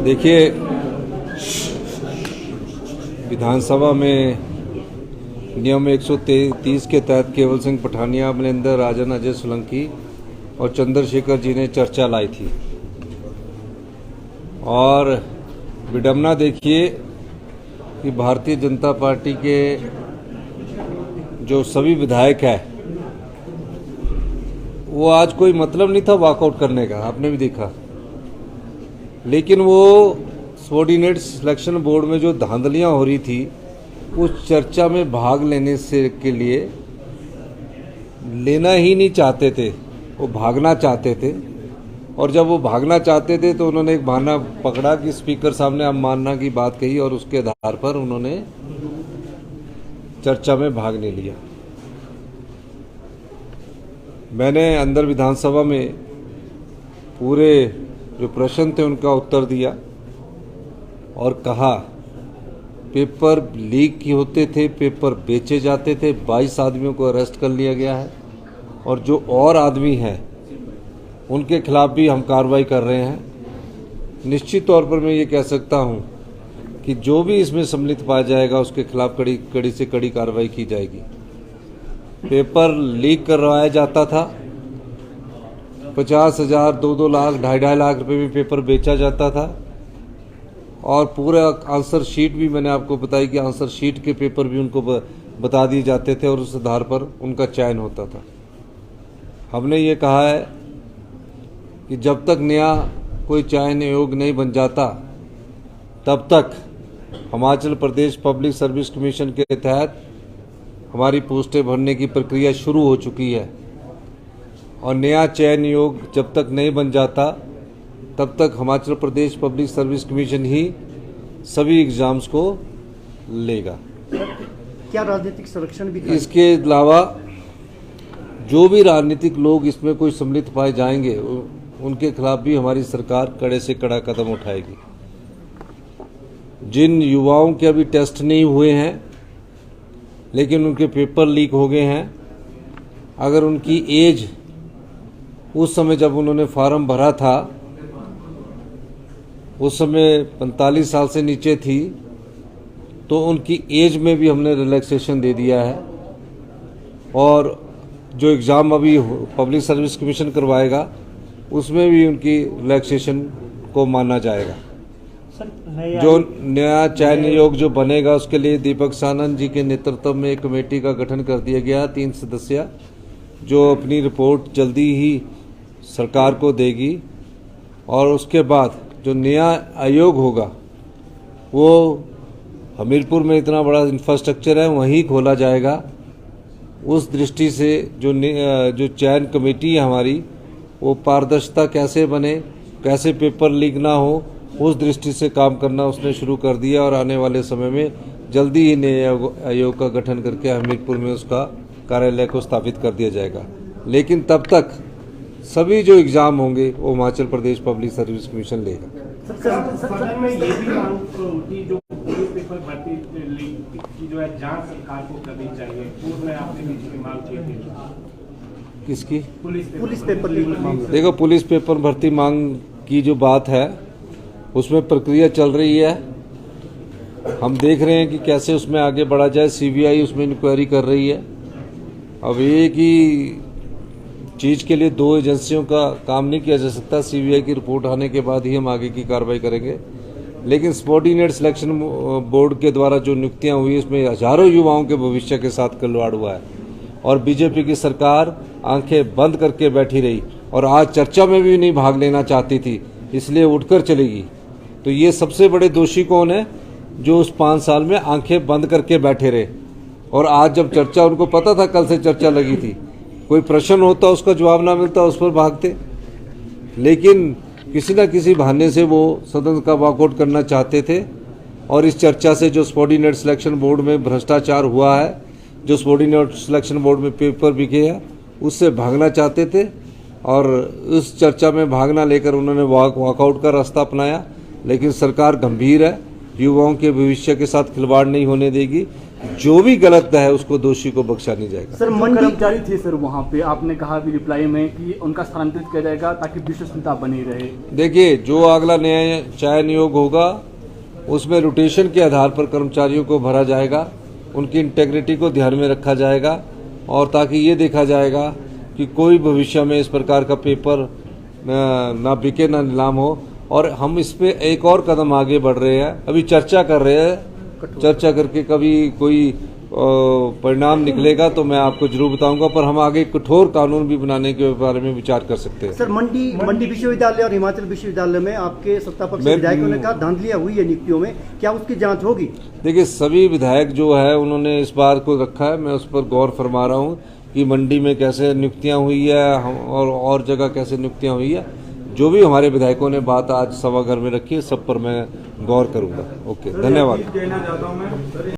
देखिए, विधानसभा में नियम 130 के तहत केवल सिंह पठानिया, अमरिंदर, राजन, अजय सोलंकी और चंद्रशेखर जी ने चर्चा लाई थी। और विडंबना देखिए कि भारतीय जनता पार्टी के जो सभी विधायक हैं, वो आज कोई मतलब नहीं था वॉकआउट करने का, आपने भी देखा। लेकिन वो सबॉर्डिनेट सिलेक्शन बोर्ड में जो धांधलियां हो रही थी, उस चर्चा में भाग लेने से के लिए लेना ही नहीं चाहते थे, वो भागना चाहते थे। और जब वो भागना चाहते थे तो उन्होंने एक बहाना पकड़ा कि स्पीकर सामने अवमानना की बात कही और उसके आधार पर उन्होंने चर्चा में भाग नहीं लिया। मैंने अंदर विधानसभा में पूरे जो प्रश्न थे उनका उत्तर दिया और कहा पेपर लीक की होते थे, पेपर बेचे जाते थे, 22 आदमियों को अरेस्ट कर लिया गया है और जो और आदमी हैं उनके खिलाफ भी हम कार्रवाई कर रहे हैं। निश्चित तौर पर मैं ये कह सकता हूँ कि जो भी इसमें सम्मिलित पाया जाएगा उसके खिलाफ कड़ी से कड़ी कार्रवाई की जाएगी। पेपर लीक करवाया जाता था, 50,000, 2-2 लाख, 2.5 लाख रुपए में पेपर बेचा जाता था। और पूरा आंसर शीट भी मैंने आपको बताई कि आंसर शीट के पेपर भी उनको बता दिए जाते थे और उस आधार पर उनका चयन होता था। हमने ये कहा है कि जब तक नया कोई चयन योग्य नहीं बन जाता, तब तक Himachal Pradesh public service commission के तहत हमारी पोस्टें भरने की प्रक्रिया शुरू हो चुकी है। और नया चयन योग्य जब तक नहीं बन जाता, तब तक Himachal Pradesh public service commission ही सभी एग्जाम्स को लेगा। क्या राजनीतिक संरक्षण भी? इसके अलावा जो भी राजनीतिक लोग इसमें कोई सम्मिलित पाए जाएंगे, उनके खिलाफ भी हमारी सरकार कड़े से कड़ा कदम उठाएगी। जिन युवाओं के अभी टेस्ट नहीं हुए हैं लेकिन उनके पेपर लीक हो गए हैं, अगर उनकी एज उस समय जब उन्होंने फॉर्म भरा था उस समय 45 साल से नीचे थी, तो उनकी एज में भी हमने रिलैक्सेशन दे दिया है। और जो एग्ज़ाम अभी पब्लिक सर्विस कमीशन करवाएगा उसमें भी उनकी रिलैक्सेशन को माना जाएगा। जो नया चयन आयोग जो बनेगा उसके लिए दीपक सानंद जी के नेतृत्व में एक कमेटी का गठन कर दिया गया, 3 सदस्य, जो अपनी रिपोर्ट जल्दी ही सरकार को देगी। और उसके बाद जो नया आयोग होगा वो हमीरपुर में इतना बड़ा इंफ्रास्ट्रक्चर है, वहीं खोला जाएगा। उस दृष्टि से जो चयन कमेटी है हमारी, वो पारदर्शिता कैसे बने, कैसे पेपर लीक ना हो, उस दृष्टि से काम करना उसने शुरू कर दिया। और आने वाले समय में जल्दी ही नए आयोग का गठन करके हमीरपुर में उसका कार्यालय को स्थापित कर दिया जाएगा। लेकिन तब तक सभी जो एग्जाम होंगे वो Himachal Pradesh public service commission लेगा। में ये भी मांग उठी जो पुलिस पेपर भर्ती की जो है जांच सरकार को करनी चाहिए, पूर्व में आपने भी मांग की थी। किसकी? पुलिस पेपर लीक मामला। देखो, पुलिस पेपर भर्ती मांग की जो बात है उसमें प्रक्रिया चल रही है। हम देख रहे हैं कि कैसे उसमें आगे बढ़ा जाए। सीबीआई उसमें इंक्वायरी कर रही है। अब एक ही चीज़ के लिए 2 एजेंसियों का काम नहीं किया जा सकता। सीबीआई की रिपोर्ट आने के बाद ही हम आगे की कार्रवाई करेंगे। लेकिन सबॉर्डिनेट सिलेक्शन बोर्ड के द्वारा जो नियुक्तियां हुई उसमें हजारों युवाओं के भविष्य के साथ खिलवाड़ हुआ है और बीजेपी की सरकार आंखें बंद करके बैठी रही और आज चर्चा में भी नहीं भाग लेना चाहती थी, इसलिए उठकर चलेगी। तो ये सबसे बड़े दोषी कौन है? जो उस 5 साल में आंखें बंद करके बैठे रहे और आज जब चर्चा, उनको पता था कल से चर्चा लगी थी, कोई प्रश्न होता उसका जवाब ना मिलता उस पर भागते। लेकिन किसी न किसी बहाने से वो सदन का वॉकआउट करना चाहते थे और इस चर्चा से जो सबॉर्डिनेट सिलेक्शन बोर्ड में भ्रष्टाचार हुआ है, जो सबॉर्डिनेट सिलेक्शन बोर्ड में पेपर बिके हैं, उससे भागना चाहते थे। और उस चर्चा में भागना लेकर उन्होंने वॉकआउट का रास्ता अपनाया। लेकिन सरकार गंभीर है, युवाओं के भविष्य के साथ खिलवाड़ नहीं होने देगी। जो भी गलत है उसको दोषी को बख्शा नहीं जाएगा। सर जो मंडी कर्मचारी थे सर वहाँ पे, आपने कहा भी रिप्लाई में कि उनका स्थानांतरित किया जाएगा ताकि विश्वसनीयता बनी रहे। देखिए, जो अगला नया चयन नियोग होगा उसमें रोटेशन के आधार पर कर्मचारियों को भरा जाएगा, उनकी इंटेग्रिटी को ध्यान में रखा जाएगा और ताकि ये देखा जाएगा कि कोई भविष्य में इस प्रकार का पेपर ना बिके ना नीलाम हो। और हम इस पे एक और कदम आगे बढ़ रहे हैं, अभी चर्चा कर रहे हैं, चर्चा करके कभी कोई परिणाम निकलेगा तो मैं आपको जरूर बताऊंगा, पर हम आगे कठोर कानून भी बनाने के बारे में विचार कर सकते हैं। सर मंडी विश्वविद्यालय और हिमाचल विश्वविद्यालय में आपके सत्ता पक्ष के विधायकों ने कहा धांधलियां हुई है नियुक्तियों में, क्या उसकी जांच होगी? देखिए, सभी विधायक जो है उन्होंने इस बात को रखा है, मैं उस पर गौर फरमा रहा हूँ कि मंडी में कैसे नियुक्तियां हुई है और जगह कैसे नियुक्तियां हुई है। जो भी हमारे विधायकों ने बात आज सभाघर में रखी है, सब पर मैं गौर करूंगा। ओके, धन्यवाद।